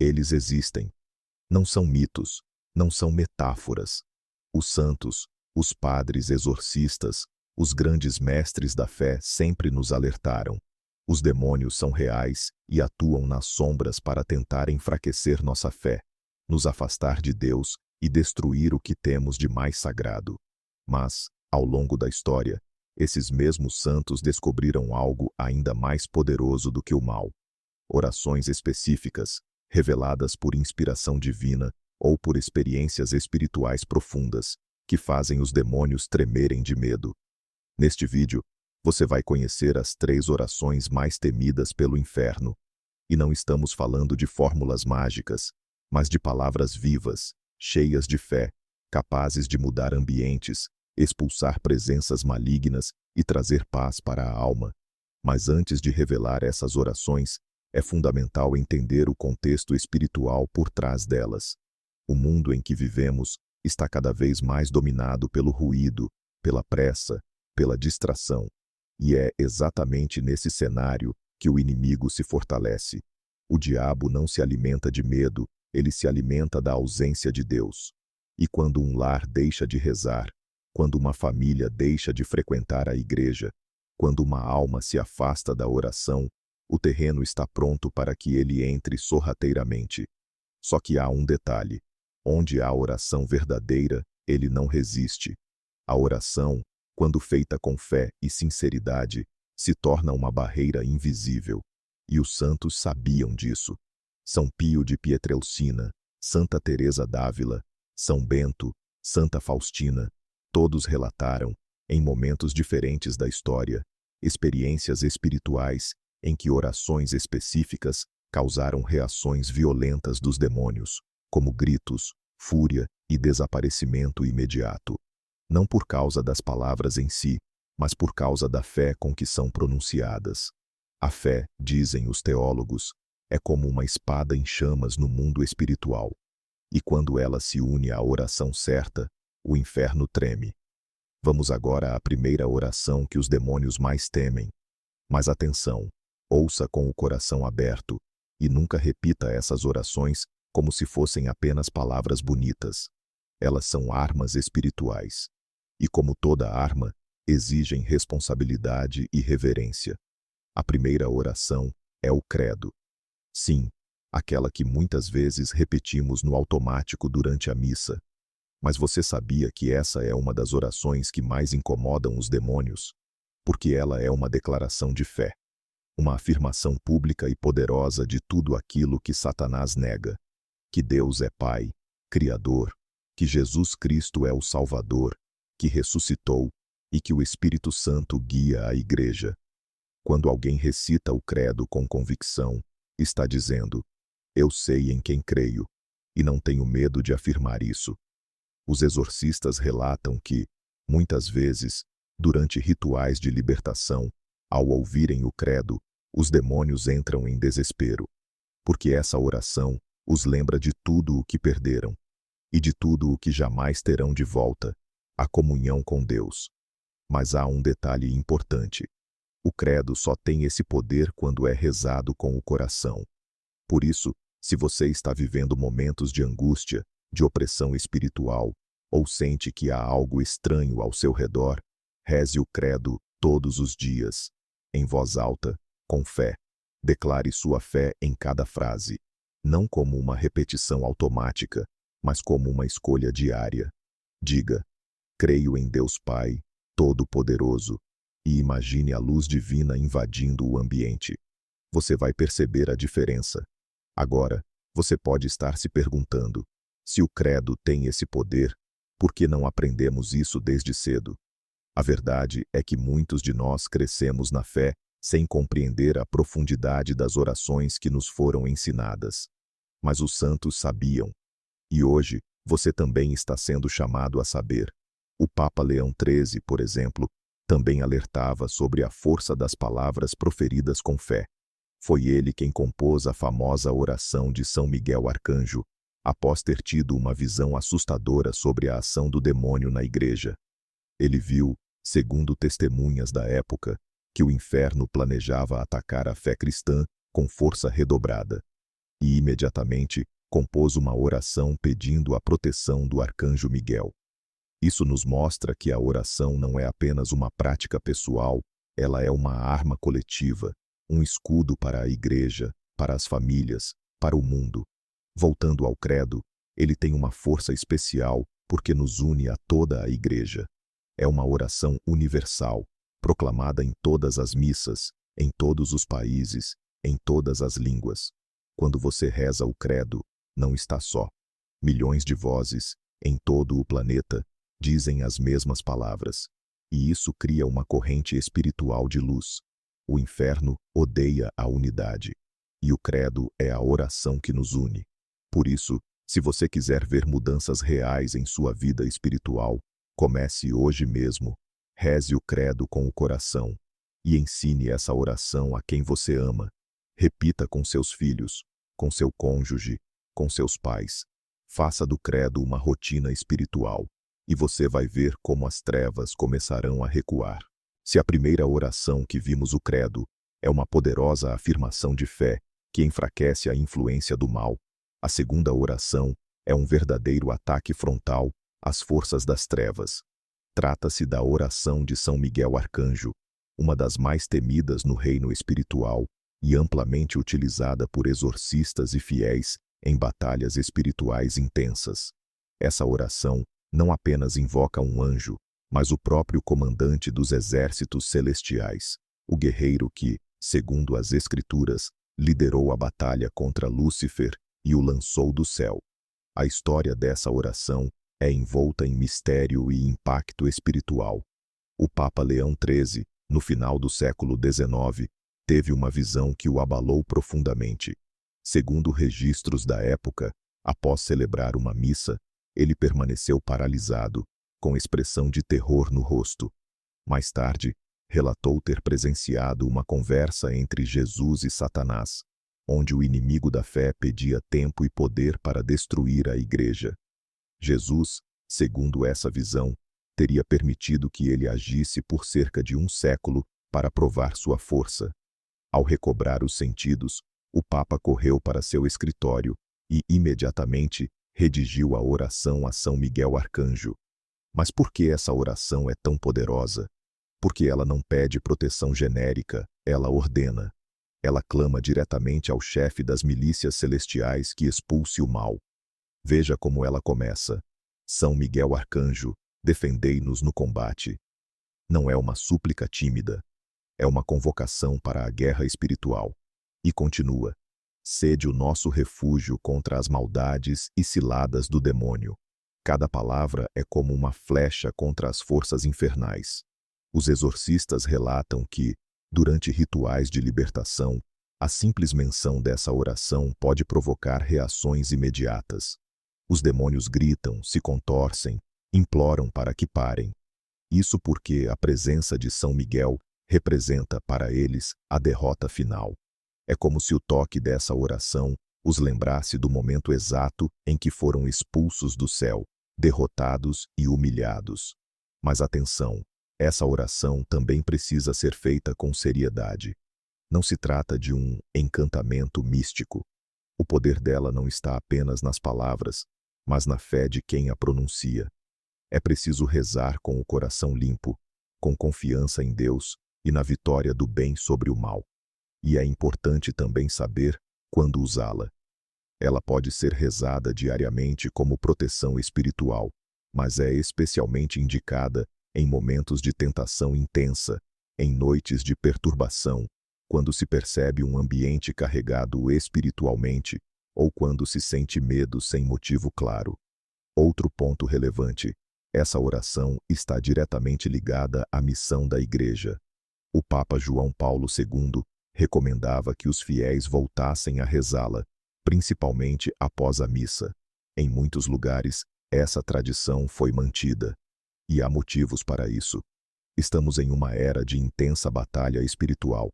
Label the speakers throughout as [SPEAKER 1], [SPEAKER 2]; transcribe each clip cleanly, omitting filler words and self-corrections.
[SPEAKER 1] Eles existem. Não são mitos, não são metáforas. Os santos, os padres exorcistas, os grandes mestres da fé sempre nos alertaram. Os demônios são reais e atuam nas sombras para tentar enfraquecer nossa fé, nos afastar de Deus e destruir o que temos de mais sagrado. Mas, ao longo da história, esses mesmos santos descobriram algo ainda mais poderoso do que o mal. Orações específicas, reveladas por inspiração divina ou por experiências espirituais profundas, que fazem os demônios tremerem de medo. Neste vídeo, você vai conhecer as 3 orações mais temidas pelo inferno. E não estamos falando de fórmulas mágicas, mas de palavras vivas, cheias de fé, capazes de mudar ambientes, expulsar presenças malignas e trazer paz para a alma. Mas antes de revelar essas orações, é fundamental entender o contexto espiritual por trás delas. O mundo em que vivemos está cada vez mais dominado pelo ruído, pela pressa, pela distração. E é exatamente nesse cenário que o inimigo se fortalece. O diabo não se alimenta de medo, ele se alimenta da ausência de Deus. E quando um lar deixa de rezar, quando uma família deixa de frequentar a igreja, quando uma alma se afasta da oração, o terreno está pronto para que ele entre sorrateiramente. Só que há um detalhe: onde há oração verdadeira, ele não resiste. A oração, quando feita com fé e sinceridade, se torna uma barreira invisível. E os santos sabiam disso. São Pio de Pietrelcina, Santa Teresa d'Ávila, São Bento, Santa Faustina, todos relataram, em momentos diferentes da história, experiências espirituais em que orações específicas causaram reações violentas dos demônios, como gritos, fúria e desaparecimento imediato. Não por causa das palavras em si, mas por causa da fé com que são pronunciadas. A fé, dizem os teólogos, é como uma espada em chamas no mundo espiritual. E quando ela se une à oração certa, o inferno treme. Vamos agora à primeira oração que os demônios mais temem. Mas atenção, ouça com o coração aberto, e nunca repita essas orações como se fossem apenas palavras bonitas. Elas são armas espirituais. E como toda arma, exigem responsabilidade e reverência. A primeira oração é o credo. Sim, aquela que muitas vezes repetimos no automático durante a missa. Mas você sabia que essa é uma das orações que mais incomodam os demônios? Porque ela é uma declaração de fé. Uma afirmação pública e poderosa de tudo aquilo que Satanás nega. Que Deus é Pai, Criador, que Jesus Cristo é o Salvador, que ressuscitou, e que o Espírito Santo guia a Igreja. Quando alguém recita o credo com convicção, está dizendo: eu sei em quem creio, e não tenho medo de afirmar isso. Os exorcistas relatam que, muitas vezes, durante rituais de libertação, ao ouvirem o credo, os demônios entram em desespero, porque essa oração os lembra de tudo o que perderam, e de tudo o que jamais terão de volta, a comunhão com Deus. Mas há um detalhe importante. O credo só tem esse poder quando é rezado com o coração. Por isso, se você está vivendo momentos de angústia, de opressão espiritual, ou sente que há algo estranho ao seu redor, reze o credo todos os dias, em voz alta, com fé. Declare sua fé em cada frase, não como uma repetição automática, mas como uma escolha diária. Diga: creio em Deus Pai, Todo-Poderoso, e imagine a luz divina invadindo o ambiente. Você vai perceber a diferença. Agora, você pode estar se perguntando: se o credo tem esse poder, por que não aprendemos isso desde cedo? A verdade é que muitos de nós crescemos na fé sem compreender a profundidade das orações que nos foram ensinadas. Mas os santos sabiam. E hoje, você também está sendo chamado a saber. O Papa Leão XIII, por exemplo, também alertava sobre a força das palavras proferidas com fé. Foi ele quem compôs a famosa oração de São Miguel Arcanjo, após ter tido uma visão assustadora sobre a ação do demônio na igreja. Ele viu, segundo testemunhas da época, que o inferno planejava atacar a fé cristã com força redobrada. e imediatamente compôs uma oração pedindo a proteção do arcanjo Miguel. Isso nos mostra que a oração não é apenas uma prática pessoal, ela é uma arma coletiva, um escudo para a igreja, para as famílias, para o mundo. Voltando ao credo, ele tem uma força especial porque nos une a toda a igreja. É uma oração universal, proclamada em todas as missas, em todos os países, em todas as línguas. Quando você reza o credo, não está só. Milhões de vozes, em todo o planeta, dizem as mesmas palavras. E isso cria uma corrente espiritual de luz. O inferno odeia a unidade. E o credo é a oração que nos une. Por isso, se você quiser ver mudanças reais em sua vida espiritual, comece hoje mesmo. Reze o credo com o coração. E ensine essa oração a quem você ama. Repita com seus filhos, com seu cônjuge, com seus pais. Faça do credo uma rotina espiritual. E você vai ver como as trevas começarão a recuar. Se a primeira oração que vimos o credo é uma poderosa afirmação de fé que enfraquece a influência do mal, a segunda oração é um verdadeiro ataque frontal às forças das trevas. Trata-se da oração de São Miguel Arcanjo, uma das mais temidas no reino espiritual e amplamente utilizada por exorcistas e fiéis em batalhas espirituais intensas. Essa oração não apenas invoca um anjo, mas o próprio comandante dos exércitos celestiais, o guerreiro que, segundo as Escrituras, liderou a batalha contra Lúcifer e o lançou do céu. A história dessa oração é envolta em mistério e impacto espiritual. O Papa Leão XIII, no final do século XIX, teve uma visão que o abalou profundamente. Segundo registros da época, após celebrar uma missa, ele permaneceu paralisado, com expressão de terror no rosto. Mais tarde, relatou ter presenciado uma conversa entre Jesus e Satanás, onde o inimigo da fé pedia tempo e poder para destruir a igreja. Jesus, segundo essa visão, teria permitido que ele agisse por cerca de um século para provar sua força. Ao recobrar os sentidos, o Papa correu para seu escritório e, imediatamente, redigiu a oração a São Miguel Arcanjo. Mas por que essa oração é tão poderosa? Porque ela não pede proteção genérica, ela ordena. Ela clama diretamente ao chefe das milícias celestiais que expulse o mal. Veja como ela começa. São Miguel Arcanjo, defendei-nos no combate. Não é uma súplica tímida. É uma convocação para a guerra espiritual. E continua. Sede o nosso refúgio contra as maldades e ciladas do demônio. Cada palavra é como uma flecha contra as forças infernais. Os exorcistas relatam que, durante rituais de libertação, a simples menção dessa oração pode provocar reações imediatas. Os demônios gritam, se contorcem, imploram para que parem. Isso porque a presença de São Miguel representa para eles a derrota final. É como se o toque dessa oração os lembrasse do momento exato em que foram expulsos do céu, derrotados e humilhados. Mas atenção, essa oração também precisa ser feita com seriedade. Não se trata de um encantamento místico. O poder dela não está apenas nas palavras, mas na fé de quem a pronuncia. É preciso rezar com o coração limpo, com confiança em Deus e na vitória do bem sobre o mal. E é importante também saber quando usá-la. Ela pode ser rezada diariamente como proteção espiritual, mas é especialmente indicada em momentos de tentação intensa, em noites de perturbação, quando se percebe um ambiente carregado espiritualmente ou quando se sente medo sem motivo claro. Outro ponto relevante: essa oração está diretamente ligada à missão da Igreja. O Papa João Paulo II recomendava que os fiéis voltassem a rezá-la, principalmente após a missa. Em muitos lugares, essa tradição foi mantida. E há motivos para isso. Estamos em uma era de intensa batalha espiritual.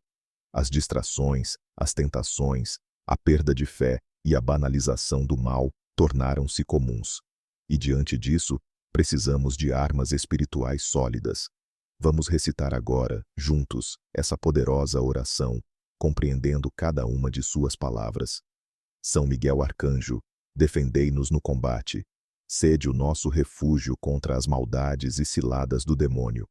[SPEAKER 1] As distrações, as tentações, a perda de fé e a banalização do mal tornaram-se comuns. E diante disso, precisamos de armas espirituais sólidas. Vamos recitar agora, juntos, essa poderosa oração, compreendendo cada uma de suas palavras. São Miguel Arcanjo, defendei-nos no combate. Sede o nosso refúgio contra as maldades e ciladas do demônio.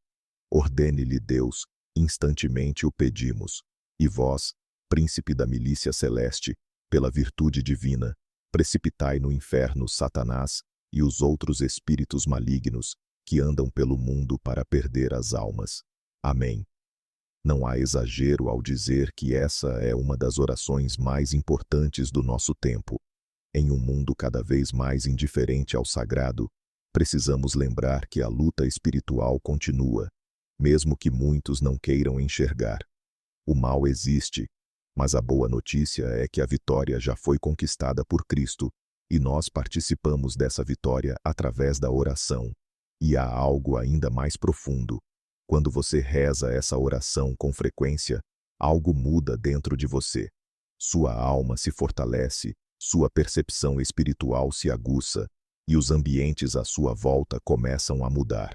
[SPEAKER 1] Ordene-lhe Deus, instantemente o pedimos. E vós, príncipe da milícia celeste, pela virtude divina, precipitai no inferno Satanás e os outros espíritos malignos que andam pelo mundo para perder as almas. Amém. Não há exagero ao dizer que essa é uma das orações mais importantes do nosso tempo. Em um mundo cada vez mais indiferente ao sagrado, precisamos lembrar que a luta espiritual continua, mesmo que muitos não queiram enxergar. O mal existe, mas a boa notícia é que a vitória já foi conquistada por Cristo, e nós participamos dessa vitória através da oração. E há algo ainda mais profundo. Quando você reza essa oração com frequência, algo muda dentro de você. Sua alma se fortalece, sua percepção espiritual se aguça, e os ambientes à sua volta começam a mudar.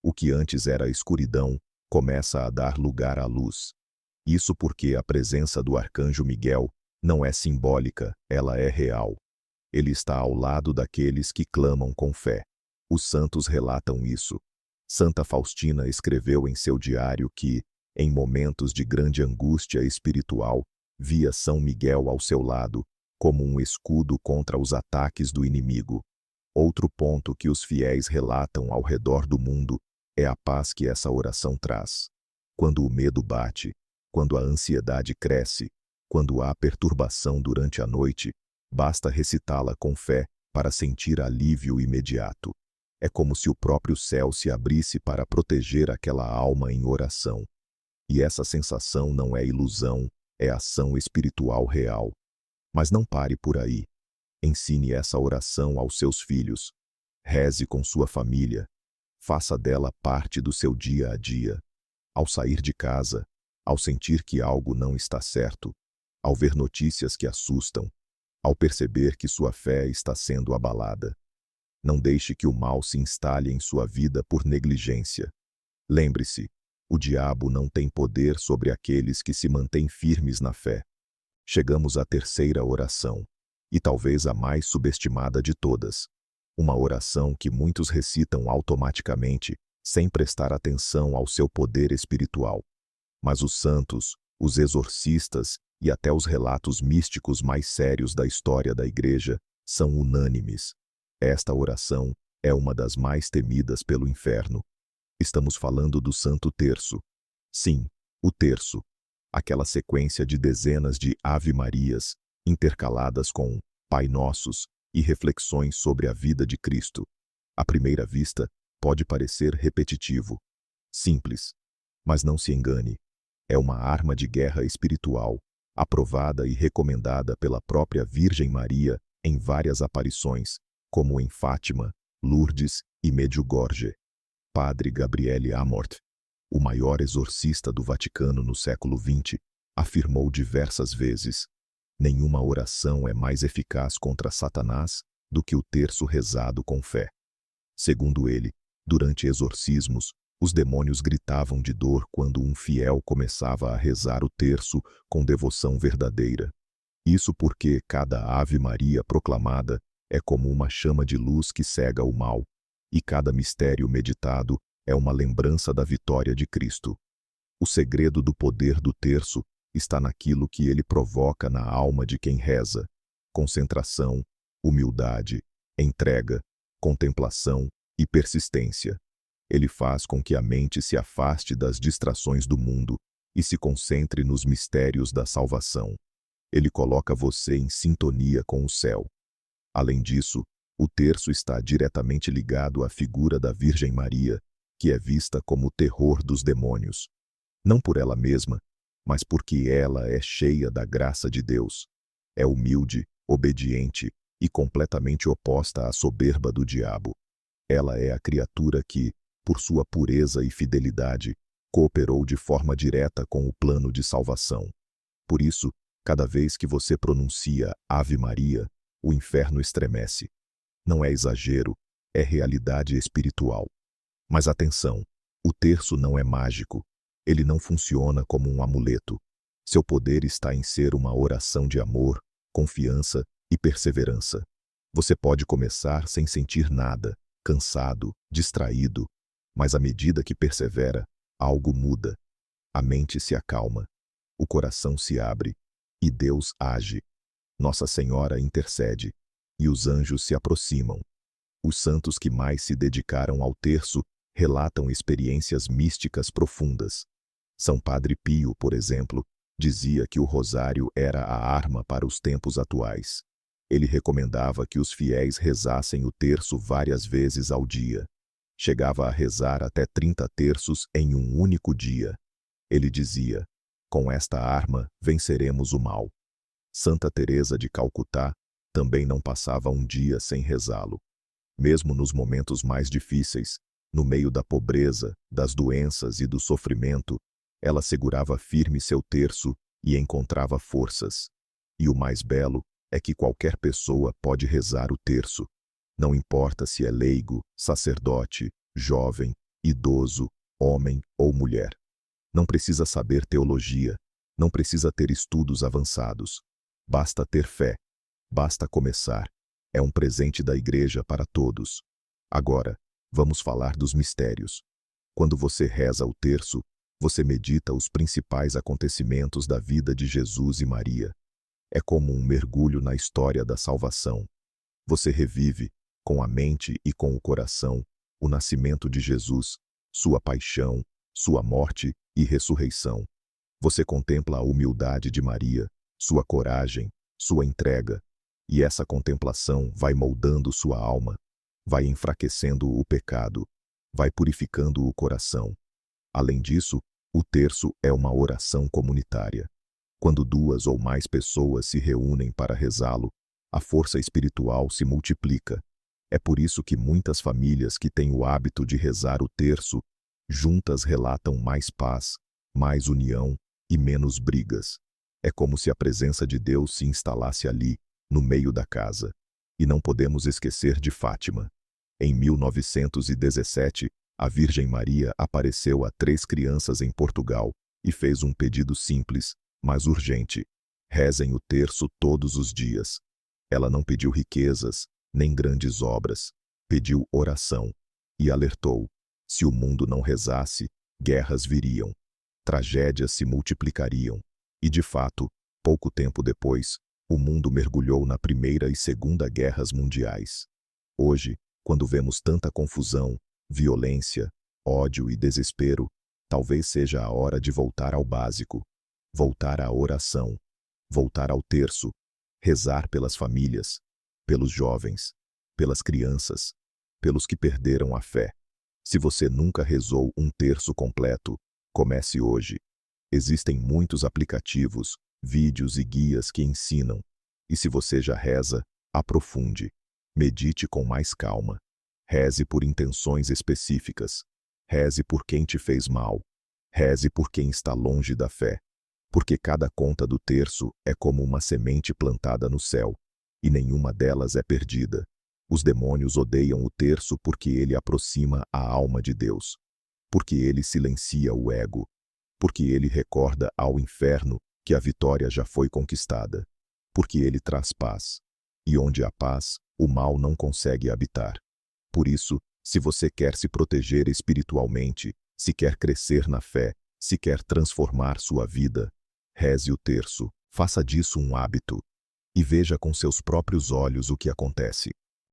[SPEAKER 1] O que antes era escuridão, começa a dar lugar à luz. Isso porque a presença do Arcanjo Miguel não é simbólica, ela é real. Ele está ao lado daqueles que clamam com fé. Os santos relatam isso. Santa Faustina escreveu em seu diário que, em momentos de grande angústia espiritual, via São Miguel ao seu lado, como um escudo contra os ataques do inimigo. Outro ponto que os fiéis relatam ao redor do mundo é a paz que essa oração traz. Quando o medo bate, quando a ansiedade cresce, quando há perturbação durante a noite, basta recitá-la com fé para sentir alívio imediato. É como se o próprio céu se abrisse para proteger aquela alma em oração. E essa sensação não é ilusão, é ação espiritual real. Mas não pare por aí. Ensine essa oração aos seus filhos. Reze com sua família. Faça dela parte do seu dia a dia. Ao sair de casa, ao sentir que algo não está certo, ao ver notícias que assustam, ao perceber que sua fé está sendo abalada. Não deixe que o mal se instale em sua vida por negligência. Lembre-se, o diabo não tem poder sobre aqueles que se mantêm firmes na fé. Chegamos à terceira oração, e talvez a mais subestimada de todas. Uma oração que muitos recitam automaticamente, sem prestar atenção ao seu poder espiritual. Mas os santos, os exorcistas e até os relatos místicos mais sérios da história da Igreja são unânimes. Esta oração é uma das mais temidas pelo inferno. Estamos falando do Santo Terço. Sim, o terço. Aquela sequência de dezenas de Ave-Marias, intercaladas com Pai Nossos e reflexões sobre a vida de Cristo. À primeira vista, pode parecer repetitivo, simples, mas não se engane. É uma arma de guerra espiritual, aprovada e recomendada pela própria Virgem Maria em várias aparições, como em Fátima, Lourdes e Medjugorje. Padre Gabriele Amort, o maior exorcista do Vaticano no século XX, afirmou diversas vezes: nenhuma oração é mais eficaz contra Satanás do que o terço rezado com fé. Segundo ele, durante exorcismos, os demônios gritavam de dor quando um fiel começava a rezar o terço com devoção verdadeira. Isso porque cada Ave Maria proclamada é como uma chama de luz que cega o mal, e cada mistério meditado é uma lembrança da vitória de Cristo. O segredo do poder do terço está naquilo que ele provoca na alma de quem reza: concentração, humildade, entrega, contemplação e persistência. Ele faz com que a mente se afaste das distrações do mundo e se concentre nos mistérios da salvação. Ele coloca você em sintonia com o céu. Além disso, o terço está diretamente ligado à figura da Virgem Maria, que é vista como o terror dos demônios. Não por ela mesma, mas porque ela é cheia da graça de Deus. É humilde, obediente e completamente oposta à soberba do diabo. Ela é a criatura que, por sua pureza e fidelidade, cooperou de forma direta com o plano de salvação. Por isso, cada vez que você pronuncia Ave Maria, o inferno estremece. Não é exagero, é realidade espiritual. Mas atenção, o terço não é mágico. Ele não funciona como um amuleto. Seu poder está em ser uma oração de amor, confiança e perseverança. Você pode começar sem sentir nada, cansado, distraído, mas à medida que persevera, algo muda. A mente se acalma, o coração se abre e Deus age. Nossa Senhora intercede e os anjos se aproximam. Os santos que mais se dedicaram ao terço relatam experiências místicas profundas. São Padre Pio, por exemplo, dizia que o rosário era a arma para os tempos atuais. Ele recomendava que os fiéis rezassem o terço várias vezes ao dia. Chegava a rezar até 30 terços em um único dia. Ele dizia: com esta arma venceremos o mal. Santa Teresa de Calcutá também não passava um dia sem rezá-lo. Mesmo nos momentos mais difíceis, no meio da pobreza, das doenças e do sofrimento, ela segurava firme seu terço e encontrava forças. E o mais belo é que qualquer pessoa pode rezar o terço. Não importa se é leigo, sacerdote, jovem, idoso, homem ou mulher. Não precisa saber teologia, não precisa ter estudos avançados. Basta ter fé, basta começar. É um presente da Igreja para todos. Agora, vamos falar dos mistérios. Quando você reza o terço, você medita os principais acontecimentos da vida de Jesus e Maria. É como um mergulho na história da salvação. Você revive, com a mente e com o coração, o nascimento de Jesus, sua paixão, sua morte e ressurreição. Você contempla a humildade de Maria, sua coragem, sua entrega, e essa contemplação vai moldando sua alma, vai enfraquecendo o pecado, vai purificando o coração. Além disso, o terço é uma oração comunitária. Quando 2 ou mais pessoas se reúnem para rezá-lo, a força espiritual se multiplica. É por isso que muitas famílias que têm o hábito de rezar o terço, juntas relatam mais paz, mais união e menos brigas. É como se a presença de Deus se instalasse ali, no meio da casa. E não podemos esquecer de Fátima. Em 1917, a Virgem Maria apareceu a 3 crianças em Portugal e fez um pedido simples, mas urgente: rezem o terço todos os dias. Ela não pediu riquezas, nem grandes obras, pediu oração e alertou: se o mundo não rezasse, guerras viriam, tragédias se multiplicariam. E de fato, pouco tempo depois, o mundo mergulhou na Primeira e Segunda Guerras Mundiais. Hoje, quando vemos tanta confusão, violência, ódio e desespero, talvez seja a hora de voltar ao básico, voltar à oração, voltar ao terço, rezar pelas famílias, pelos jovens, pelas crianças, pelos que perderam a fé. Se você nunca rezou um terço completo, comece hoje. Existem muitos aplicativos, vídeos e guias que ensinam. E se você já reza, aprofunde. Medite com mais calma. Reze por intenções específicas. Reze por quem te fez mal. Reze por quem está longe da fé. Porque cada conta do terço é como uma semente plantada no céu, e nenhuma delas é perdida. Os demônios odeiam o terço porque ele aproxima a alma de Deus. Porque ele silencia o ego. Porque ele recorda ao inferno que a vitória já foi conquistada. Porque ele traz paz. E onde há paz, o mal não consegue habitar. Por isso, se você quer se proteger espiritualmente, se quer crescer na fé, se quer transformar sua vida, reze o terço, faça disso um hábito. E veja com seus próprios olhos o que acontece.